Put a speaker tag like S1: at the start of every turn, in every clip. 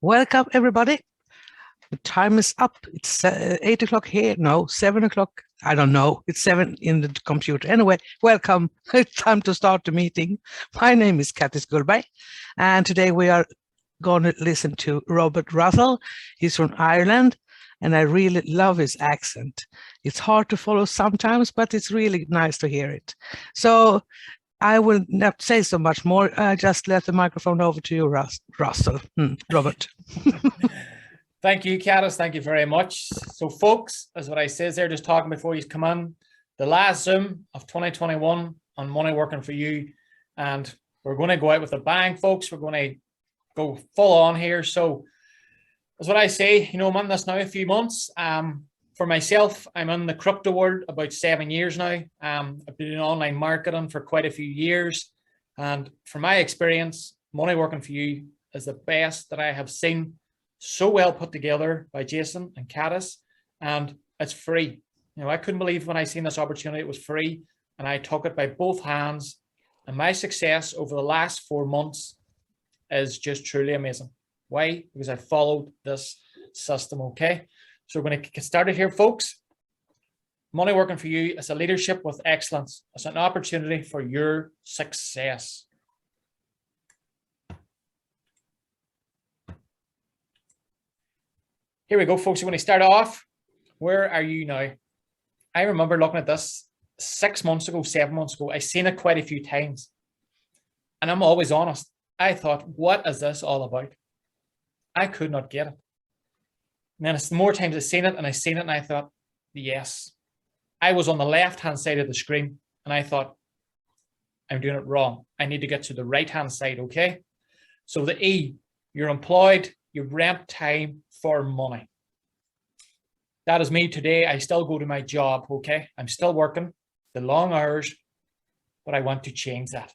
S1: Welcome, everybody. The time is up. It's 8 o'clock here. No, 7 o'clock. I don't know. It's 7 in the computer. Anyway, welcome. It's time to start the meeting. My name is Cathis Gullberg, and today we are going to listen to Robert Russell. He's from Ireland, and I really love his accent. It's hard to follow sometimes, but it's really nice to hear it. So I will not say so much more. Just let the microphone over to you, Russell. Robert.
S2: Thank you, Cathis. Thank you very much. So, folks, as what I says there, just talking before you come on, the last Zoom of 2021 on Money Working for You, and we're going to go out with a bang, folks. We're going to go full on here. So, as what I say, you know, I'm in this now a few months. For myself, I'm in the crypto world about 7 years now. I've been in online marketing for quite a few years. And from my experience, Money Working for You is the best that I have seen. So well put together by Jason and Cathis, and it's free. You know, I couldn't believe when I seen this opportunity, it was free, and I took it by both hands. And my success over the last 4 months is just truly amazing. Why? Because I followed this system, okay? So we're going to get started here, folks. Money Working for You is a leadership with excellence. It's an opportunity for your success. Here we go, folks. When we start off, where are you now? I remember looking at this 6 months ago, 7 months ago. I've seen it quite a few times. And I'm always honest. I thought, what is this all about? I could not get it. And then it's more times I've seen it and I thought, yes. I was on the left-hand side of the screen and I thought, I'm doing it wrong. I need to get to the right-hand side, okay? So the E, you're employed, you rent time for money. That is me today. I still go to my job, okay? I'm still working the long hours, but I want to change that.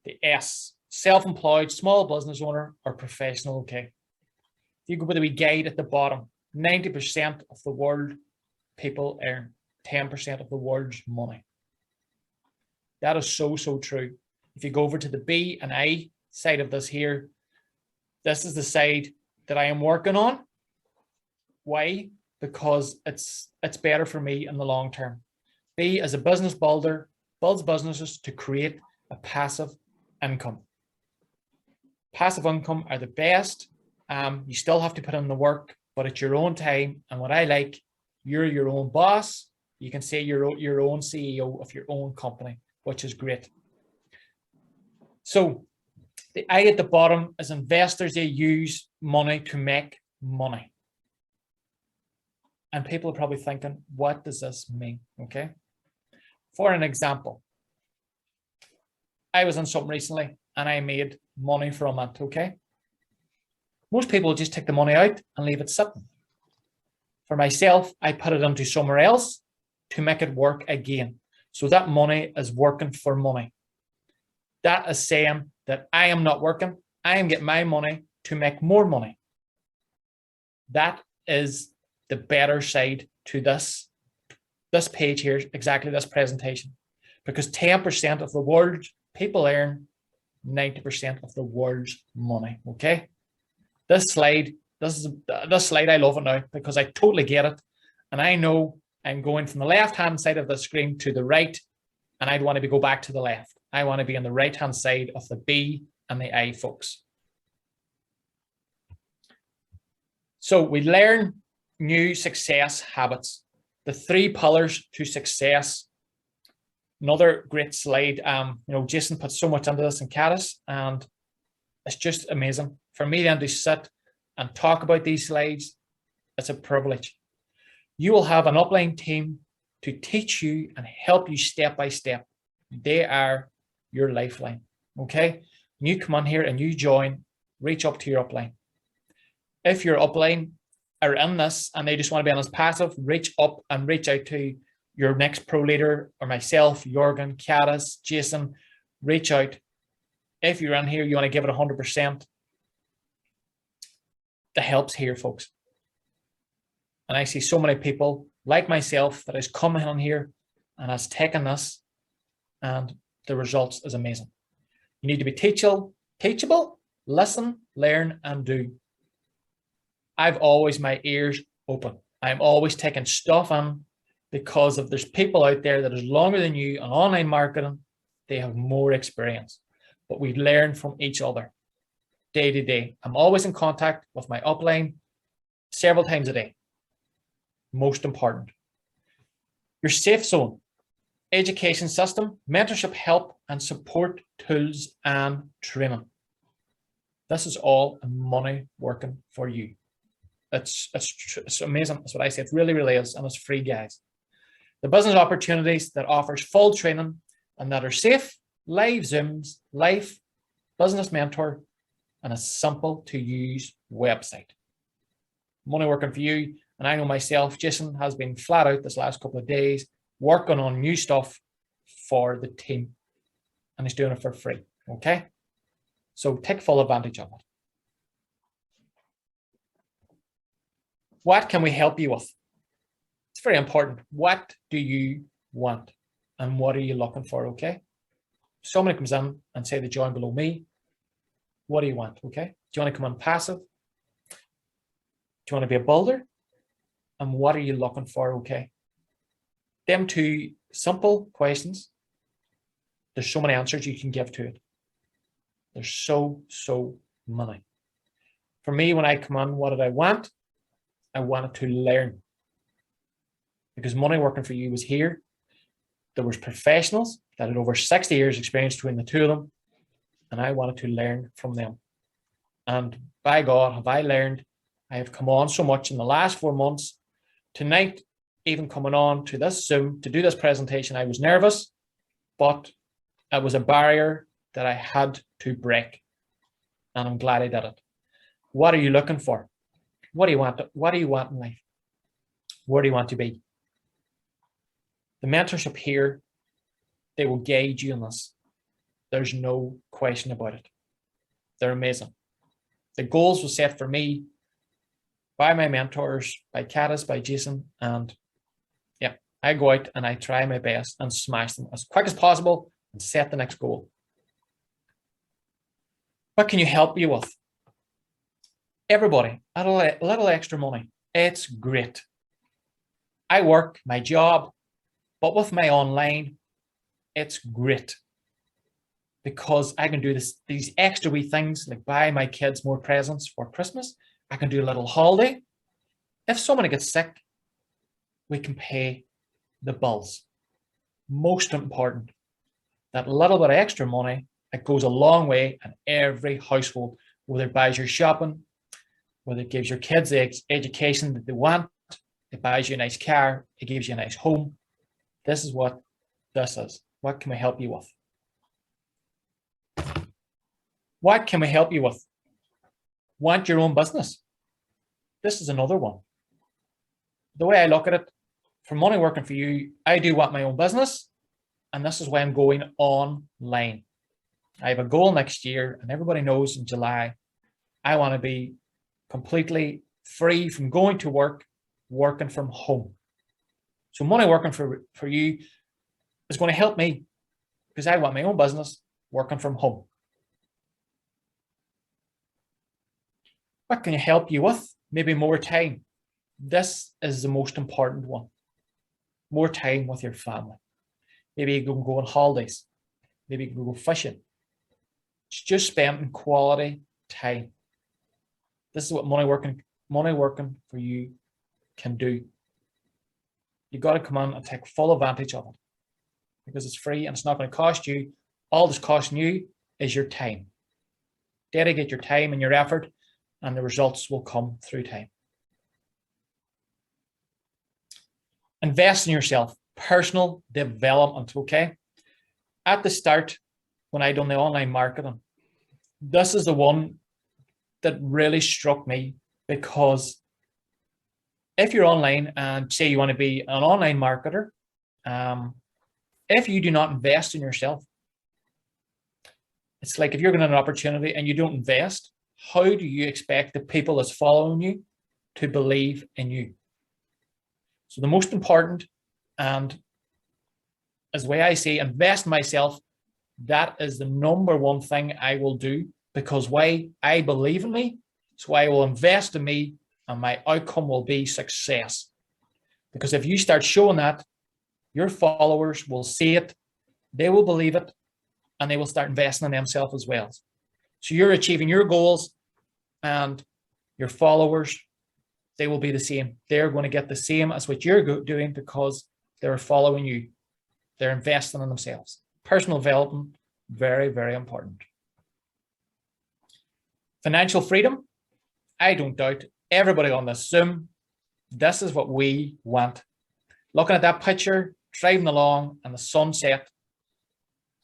S2: The S, self-employed, small business owner or professional, okay? If you go with the wee guide at the bottom, 90% of the world people earn 10% of the world's money. That is so, so true. If you go over to the B and I side of this here, this is the side that I am working on. Why? Because it's better for me in the long term. B, as a business builder, builds businesses to create a passive income. Passive income are the best. You still have to put in the work, but at your own time. And what I like, you're your own boss. You can say you're your own CEO of your own company, which is great. So the I at the bottom is investors. They use money to make money. And people are probably thinking, what does this mean? Okay. For an example, I was on something recently and I made money from it. Okay. Most people just take the money out and leave it sitting. For myself, I put it into somewhere else to make it work again. So that money is working for money. That is saying that I am not working. I am getting my money to make more money. That is the better side to this page here, exactly this presentation. Because 10% of the world's people earn 90% of the world's money, okay? This slide, this slide, I love it now because I totally get it. And I know I'm going from the left-hand side of the screen to the right, and I'd want to go back to the left. I want to be on the right-hand side of the B and the I, folks. So we learn new success habits, the 3 pillars to success. Another great slide. You know, Jason put so much into this in Cathis, and it's just amazing. For me then to sit and talk about these slides, it's a privilege. You will have an upline team to teach you and help you step by step. They are your lifeline, okay? When you come on here and you join, reach up to your upline. If your upline are in this and they just want to be on this passive, reach up and reach out to your next pro leader or myself, Jorgen, Cathis, Jason, reach out. If you're in here, you want to give it 100%. The help's here, folks. And I see so many people like myself that is coming on here and has taken this, and the results is amazing. You need to be teachable, Listen, learn, and do. I've always my ears open. I'm always taking stuff in because if there's people out there that is longer than you on online marketing, they have more experience. But we learn from each other day to day. I'm always in contact with my upline several times a day. Most important. Your safe zone, education system, mentorship, help, and support tools and training. This is all money working for you. It's amazing. That's what I say. It really, really is. And it's free, guys. The business opportunities that offers full training and that are safe, live Zooms, live business mentor, and a simple to use website. Money working for you. And I know myself, Jason has been flat out this last couple of days working on new stuff for the team. And he's doing it for free. Okay. So take full advantage of it. What can we help you with? It's very important. What do you want? And what are you looking for? Okay. Somebody comes in and say they join below me. What do you want? Okay. Do you want to come in passive? Do you want to be a builder? And what are you looking for? Okay. Them two simple questions. There's so many answers you can give to it. There's so many. For me, when I come on, what did I want? I wanted to learn. Because Money Working for You was here. There was professionals that had over 60 years experience between the two of them. And I wanted to learn from them. And by God, have I learned. I have come on so much in the last 4 months. Tonight, even coming on to this Zoom to do this presentation, I was nervous, but it was a barrier that I had to break. And I'm glad I did it. What are you looking for? What do you want? What do you want in life? Where do you want to be? The mentorship here, they will guide you in this. There's no question about it. They're amazing. The goals were set for me by my mentors, by Cathis, by Jason, and yeah, I go out and I try my best and smash them as quick as possible and set the next goal. What can you help you with? Everybody, a little extra money. It's great. I work my job, but with my online, it's great because I can do these extra wee things like buy my kids more presents for Christmas. I can do a little holiday. If somebody gets sick, we can pay the bills. Most important, that little bit of extra money, it goes a long way in every household, whether it buys your shopping, whether it gives your kids the education that they want, it buys you a nice car, it gives you a nice home. This is what this is. What can we help you with? What can we help you with? Want your own business? This is another one. The way I look at it, for Money Working for You, I do want my own business, and this is why I'm going online. I have a goal next year, and everybody knows in July, I want to be completely free from going to work, working from home. So Money Working for You is going to help me because I want my own business working from home. What can you help you with? Maybe more time. This is the most important one. More time with your family. Maybe you can go on holidays. Maybe you can go fishing. It's just spending quality time. This is what Money Working for You can do. You got to come on and take full advantage of it because it's free and it's not going to cost you. All that's costing you is your time. Dedicate your time and your effort, and the results will come through time. Invest in yourself. Personal development, okay? At the start, when I done the online marketing, this is the one that really struck me because if you're online and say you want to be an online marketer, if you do not invest in yourself, it's like if you're getting an opportunity and you don't invest, how do you expect the people that's following you to believe in you? So the most important, and as the way I say, invest in myself, that is the number one thing I will do because why? I believe in me, so I will invest in me, and my outcome will be success. Because if you start showing that, your followers will see it, they will believe it, and they will start investing in themselves as well. So you're achieving your goals, and your followers, they will be the same. They're going to get the same as what you're doing because they're following you. They're investing in themselves. Personal development, very, very important. Financial freedom, I don't doubt everybody on this Zoom, this is what we want. Looking at that picture, driving along and the sunset,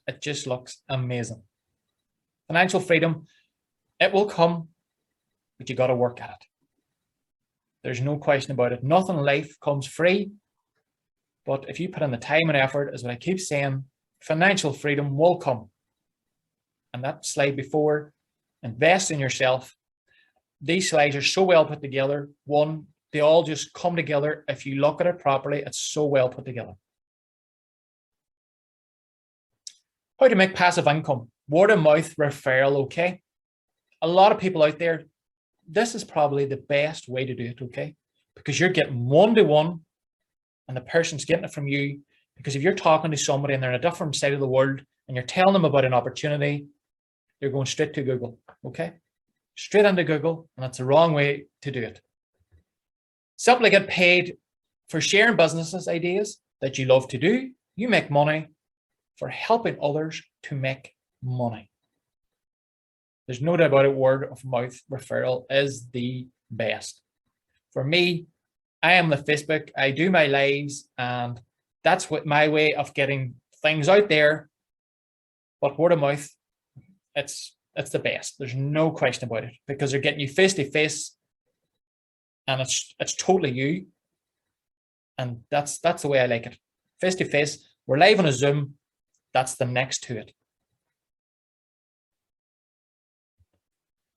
S2: it just looks amazing. Financial freedom, it will come, but you got to work at it. There's no question about it. Nothing in life comes free, but if you put in the time and effort, as what I keep saying, financial freedom will come. And that slide before, invest in yourself. These slides are so well put together. One, they all just come together. If you look at it properly, it's so well put together. How to make passive income. Word of mouth referral, okay? A lot of people out there, this is probably the best way to do it, okay? Because you're getting one-to-one and the person's getting it from you. Because if you're talking to somebody and they're in a different side of the world and you're telling them about an opportunity, you're going straight to Google, okay? Straight into Google, and that's the wrong way to do it. Simply get paid for sharing businesses ideas that you love to do. You make money for helping others to make money. There's no doubt about it, word of mouth referral is the best. For me, I am the Facebook, I do my lives, and that's what my way of getting things out there. But word of mouth, it's the best. There's no question about it, because they're getting you face to face, and it's totally you. And that's the way I like it. Face to face, we're live on a Zoom. That's the next to it.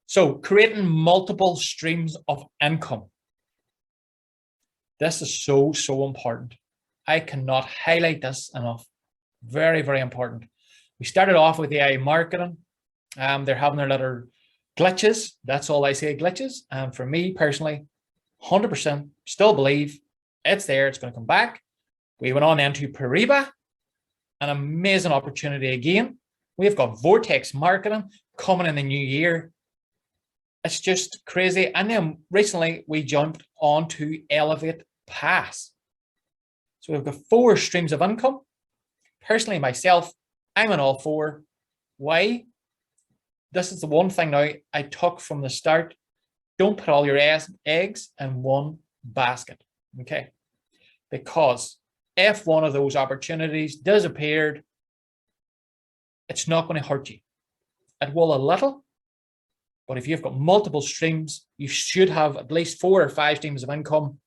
S2: So creating multiple streams of income. This is so, so important. I cannot highlight this enough. Very, very important. We started off with AI marketing. They're having their little glitches. That's all I say, glitches. And for me personally, 100% still believe it's there. It's going to come back. We went on into Pariba, an amazing opportunity again. We've got Vortex marketing coming in the new year. It's just crazy. And then recently we jumped onto Elevate Pass. So we've got 4 streams of income. Personally, myself, I'm on all 4. Why? This is the one thing now I took from the start. Don't put all your eggs in one basket, okay? Because if one of those opportunities disappeared, it's not going to hurt you. It will a little, but if you've got multiple streams, you should have at least 4 or 5 streams of income.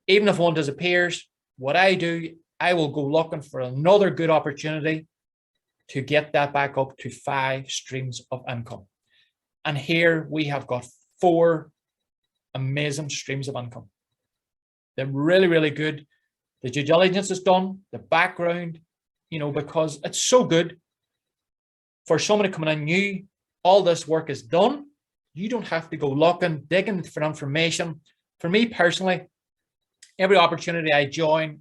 S2: Even if one disappears, what I do, I will go looking for another good opportunity to get that back up to 5 streams of income. And here we have got 4 amazing streams of income. They're really, really good. The due diligence is done, the background, you know, because it's so good for someone coming in new. All this work is done. You don't have to go looking, digging for information. For me personally, every opportunity I join,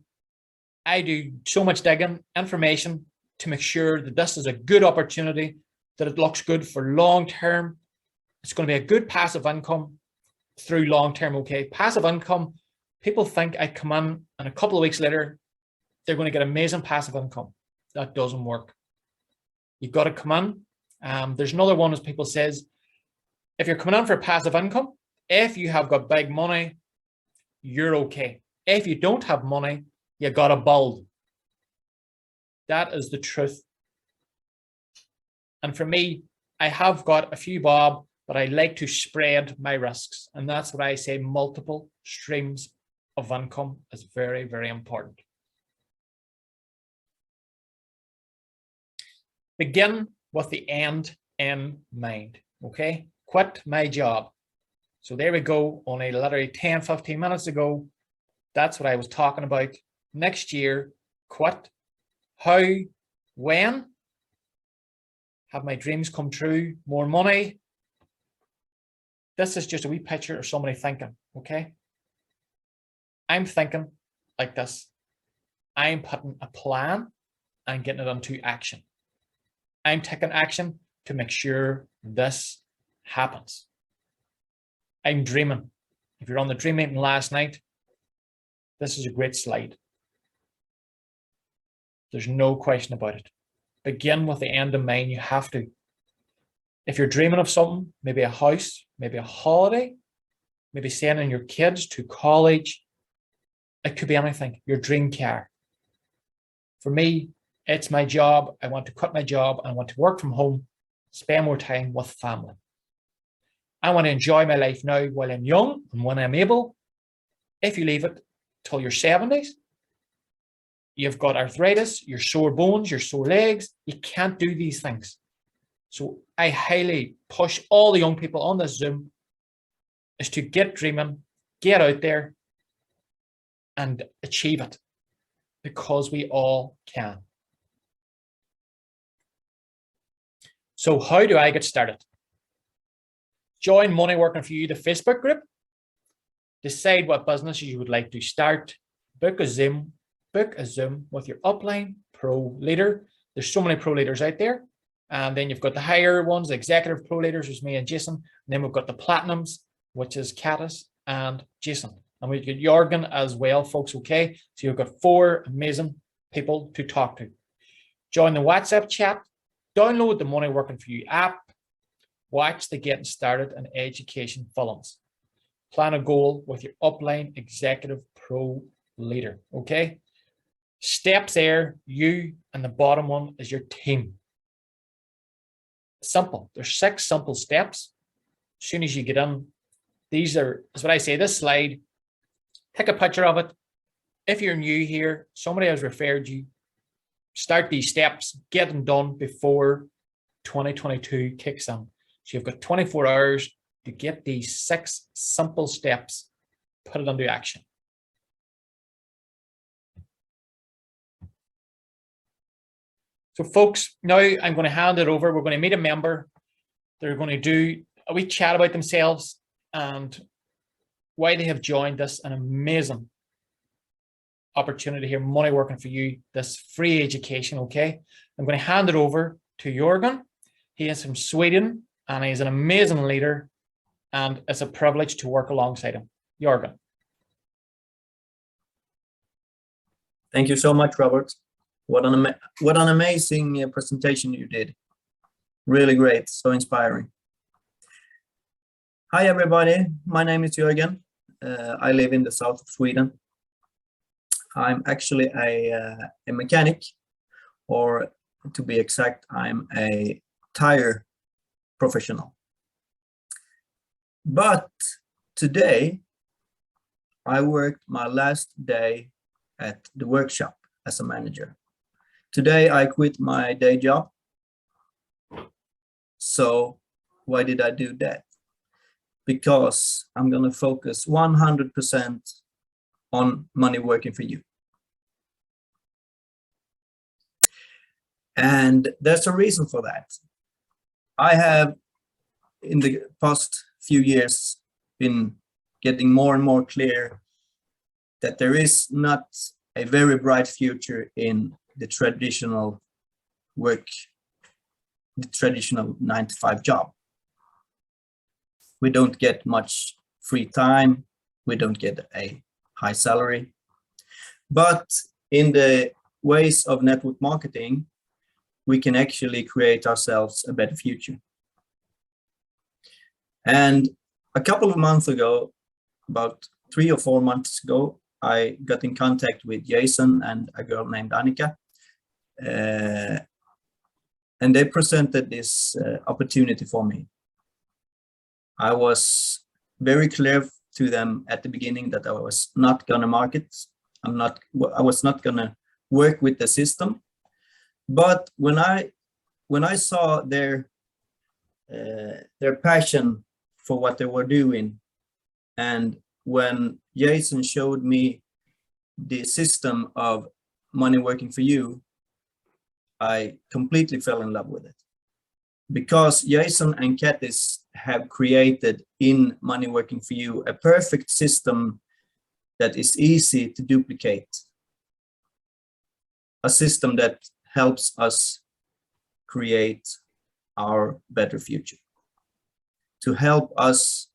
S2: I do so much digging, information to make sure that this is a good opportunity, that it looks good for long term. It's going to be a good passive income through long term, okay? Passive income, people think I come in and a couple of weeks later, they're going to get amazing passive income. That doesn't work. You've got to come in. There's another one, as people says, if you're coming in for passive income, if you have got big money, you're okay. If you don't have money, you got to build. That is the truth. And for me, I have got a few bob, but I like to spread my risks. And that's what I say, multiple streams of income is very, very important. Begin with the end in mind, okay? Quit my job. So there we go, only literally 10, 15 minutes ago. That's what I was talking about. Next year, quit. How, when? Have my dreams come true? More money, This is just a wee picture of somebody thinking, okay? I'm thinking like this. I'm putting a plan and getting it into action. I'm taking action to make sure this happens. I'm dreaming. If you're on the dream meeting last night, this is a great slide. There's no question about it. Begin with the end in mind. You have to. If you're dreaming of something, maybe a house, maybe a holiday, maybe sending your kids to college, it could be anything, your dream car. For me, it's my job. I want to quit my job. I want to work from home, spend more time with family. I want to enjoy my life now while I'm young and when I'm able. If you leave it till your 70s, you've got arthritis, your sore bones, your sore legs. You can't do these things. So I highly push all the young people on this Zoom is to get dreaming, get out there and achieve it, because we all can. So how do I get started? Join Money Working for You, the Facebook group. Decide what business you would like to start. Book a Zoom with your Upline Pro leader. There's so many pro leaders out there. And then you've got the higher ones, the executive pro leaders, which is me and Jason. And then we've got the platinums, which is Cathis and Jason. And we've got Jorgen as well, folks, okay? So you've got 4 amazing people to talk to. Join the WhatsApp chat. Download the Money Working for You app. Watch the Getting Started and Education films. Plan a goal with your Upline Executive Pro leader, okay? Steps there, you, and the bottom one is your team. Simple. There's 6 simple steps. As soon as you get in, these are, that's what I say, this slide, take a picture of it. If you're new here, somebody has referred you, start these steps, get them done before 2022 kicks in. So you've got 24 hours to get these 6 simple steps, put it into action. So folks, now I'm going to hand it over. We're going to meet a member. They're going to do a wee chat about themselves and why they have joined this an amazing opportunity here, Money Working for You, this free education, okay? I'm going to hand it over to Jorgen. He is from Sweden and he's an amazing leader and it's a privilege to work alongside him. Jorgen.
S3: Thank you so much, Robert. What an amazing presentation you did. Really great, so inspiring. Hi, everybody. My name is Jorgen. I live in the south of Sweden. I'm actually a mechanic, or to be exact, I'm a tire professional. But today, I worked my last day at the workshop as a manager. Today, I quit my day job. So why did I do that? Because I'm going to focus 100% on money working for you. And there's a reason for that. I have, in the past few years, been getting more and more clear that there is not a very bright future in the traditional work, the traditional 9-to-5 job. We don't get much free time. We don't get a high salary. But in the ways of network marketing, we can actually create ourselves a better future. And a couple of months ago, about 3 or 4 months ago, I got in contact with Jason and a girl named Annika. And they presented this opportunity for me. I was very clear to them at the beginning that I was not going to market. I was not going to work with the system. But when I saw their passion for what they were doing, and when Jason showed me the system of Money Working for You, I completely fell in love with it. because Jason and Cathis have created in Money Working for You a perfect system that is easy to duplicate. A system that helps us create our better future, to help us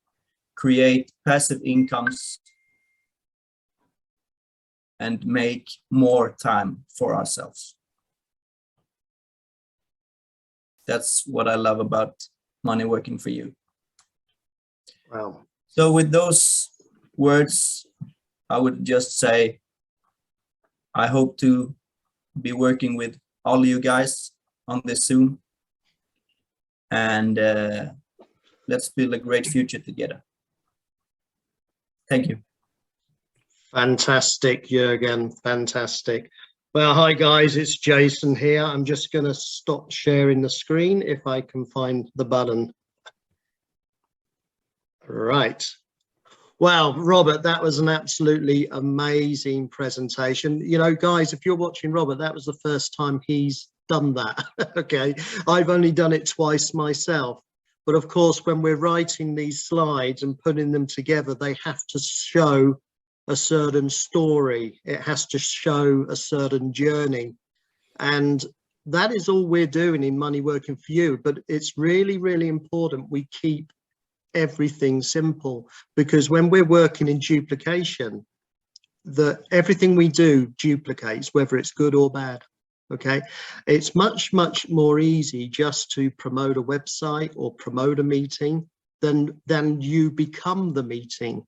S3: create passive incomes and make more time for ourselves. That's what I love about Money Working for You.
S4: Wow.
S3: So with those words, I would just say, I hope to be working with all of you guys on this soon. And let's build a great future together. Thank you.
S4: Fantastic, Jürgen. Fantastic. Well, hi guys, it's Jason here. I'm just going to stop sharing the screen if I can find the button. Right. Well, Robert, that was an absolutely amazing presentation. You know, guys, if you're watching Robert, that was the first time he's done that. Okay, I've only done it twice myself. But of course, when we're writing these slides and putting them together, they have to show a certain story. It has to show a certain journey. And that is all we're doing in Money Working for You. But it's really, really important we keep everything simple, because when we're working in duplication, everything we do duplicates, whether it's good or bad. Okay, it's much more easy just to promote a website or promote a meeting than you become the meeting.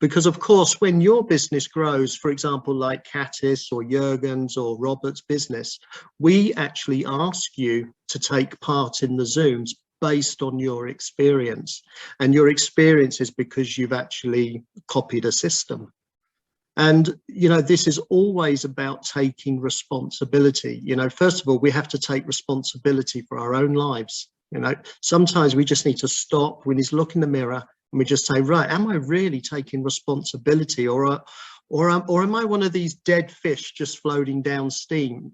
S4: Because of course, when your business grows, for example, like Cathis or Jürgen's or Robert's business, we actually ask you to take part in the Zooms based on your experience. And your experience is because you've actually copied a system. And, you know, this is always about taking responsibility. You know, first of all, we have to take responsibility for our own lives. You know, sometimes we just need to stop, we need to look in the mirror and we just say, right, am I really taking responsibility, or am I one of these dead fish just floating downstream?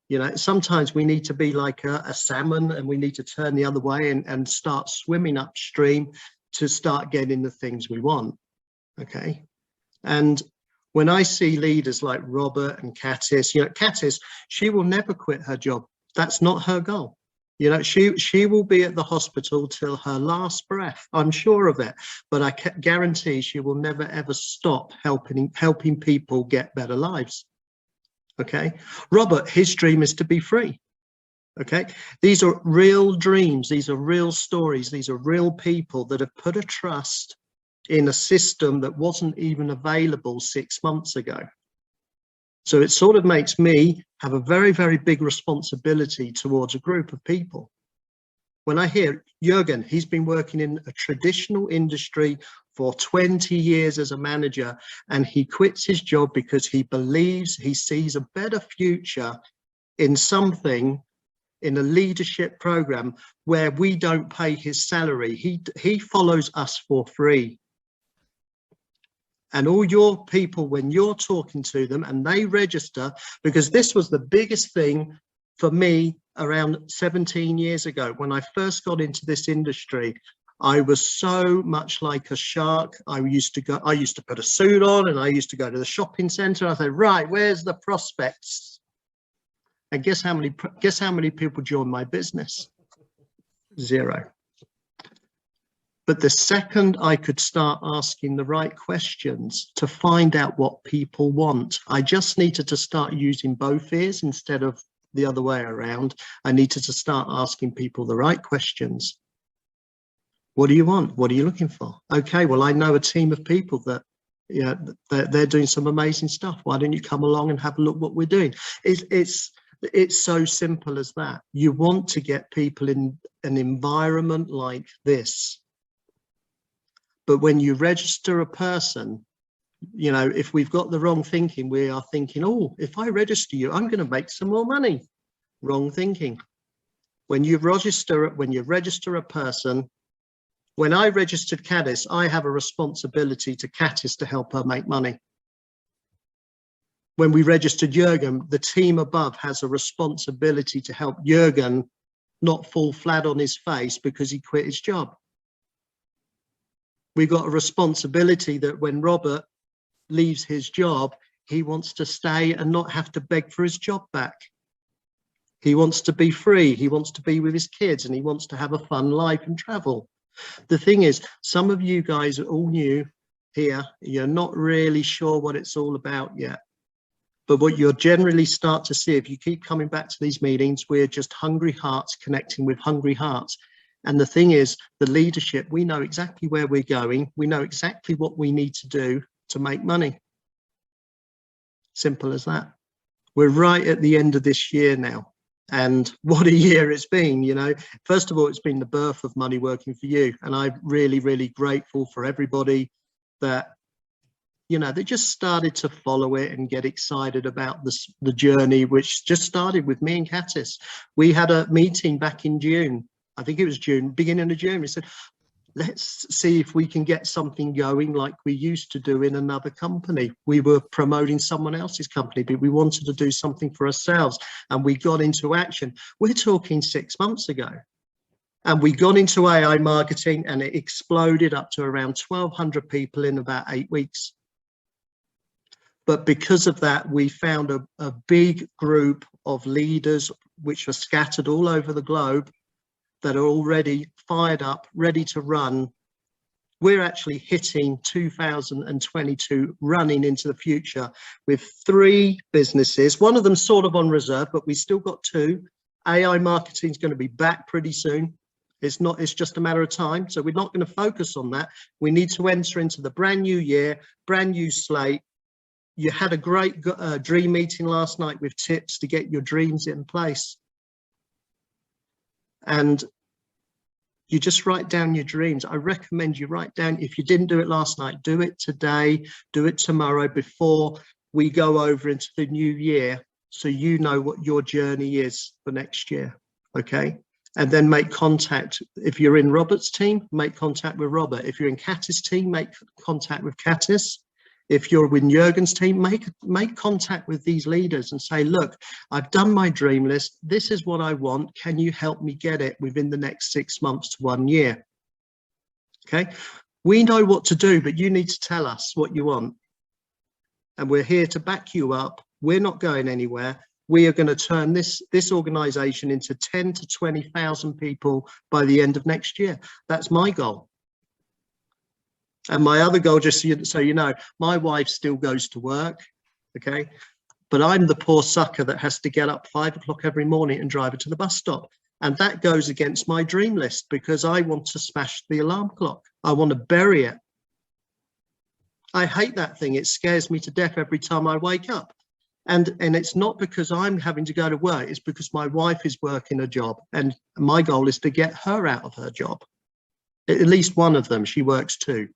S4: You know, sometimes we need to be like a salmon and we need to turn the other way and start swimming upstream to start getting the things we want. Okay. And when I see leaders like Robert and Cathis, you know, Cathis, she will never quit her job. That's not her goal. You know, she will be at the hospital till her last breath. I'm sure of it. But I can guarantee she will never, ever stop helping people get better lives. Okay. Robert, his dream is to be free. Okay. These are real dreams. These are real stories. These are real people that have put a trust in a system that wasn't even available 6 months ago. So it sort of makes me have a very, very big responsibility towards a group of people. When I hear Jürgen, he's been working in a traditional industry for 20 years as a manager, and he quits his job because he believes he sees a better future in something, in a leadership program where we don't pay his salary. He follows us for free. And all your people, when you're talking to them and they register, because this was the biggest thing for me around 17 years ago, when I first got into this industry, I was so much like a shark. I used to put a suit on and I used to go to the shopping center. I said, right, where's the prospects? And guess how many people joined my business? 0. But the second I could start asking the right questions to find out what people want, I just needed to start using both ears instead of the other way around. I needed to start asking people the right questions. What do you want? What are you looking for? Okay, well, I know a team of people that, you know, they're doing some amazing stuff. Why don't you come along and have a look what we're doing? It's so simple as that. You want to get people in an environment like this. But when you register a person, you know, if we've got the wrong thinking, we are thinking, oh, if I register you, I'm going to make some more money. Wrong thinking. When you register a person, when I registered Cathis, I have a responsibility to Cathis to help her make money. When we registered Jürgen, the team above has a responsibility to help Jürgen not fall flat on his face because he quit his job. We've got a responsibility that when Robert leaves his job, he wants to stay and not have to beg for his job back. He wants to be free. He wants to be with his kids, and he wants to have a fun life and travel. The thing is, some of you guys are all new here. You're not really sure what it's all about yet. But what you'll generally start to see, if you keep coming back to these meetings, we're just hungry hearts connecting with hungry hearts. And the thing is, the leadership, we know exactly where we're going. We know exactly what we need to do to make money. Simple as that. We're right at the end of this year now. And what a year it's been, you know. First of all, it's been the birth of Money Working for You. And I'm really, really grateful for everybody that, you know, they just started to follow it and get excited about the journey, which just started with me and Cathis. We had a meeting back in June. I think it was June, beginning of June. We said, let's see if we can get something going like we used to do in another company. We were promoting someone else's company, but we wanted to do something for ourselves, and we got into action. We're talking 6 months ago, and we got into AI marketing, and it exploded up to around 1,200 people in about 8 weeks. But because of that, we found a big group of leaders which are scattered all over the globe that are already fired up, ready to run. We're actually hitting 2022 running into the future with 3 businesses. One of them sort of on reserve, but we still got 2. AI marketing is going to be back pretty soon. It's just a matter of time. So we're not going to focus on that. We need to enter into the brand new year, brand new slate. You had a great dream meeting last night with tips to get your dreams in place. And you just write down your dreams. I recommend you write down, if you didn't do it last night, do it today, do it tomorrow before we go over into the new year, so you know what your journey is for next year, okay? And then make contact. If you're in Robert's team, make contact with Robert. If you're in Cathis' team, make contact with Cathis. If you're with Jürgen's team, make contact with these leaders and say, look, I've done my dream list. This is what I want. Can you help me get it within the next 6 months to 1 year? Okay. We know what to do, but you need to tell us what you want. And we're here to back you up. We're not going anywhere. We are going to turn this organization into 10 to 20,000 people by the end of next year. That's my goal. And my other goal, just so you know, my wife still goes to work, okay? But I'm the poor sucker that has to get up 5 o'clock every morning and drive her to the bus stop. And that goes against my dream list because I want to smash the alarm clock. I want to bury it. I hate that thing. It scares me to death every time I wake up. And it's not because I'm having to go to work. It's because my wife is working a job. And my goal is to get her out of her job. At least one of them. She works 2.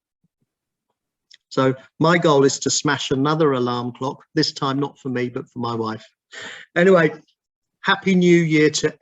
S4: So my goal is to smash another alarm clock, this time not for me, but for my wife. Anyway, Happy New Year to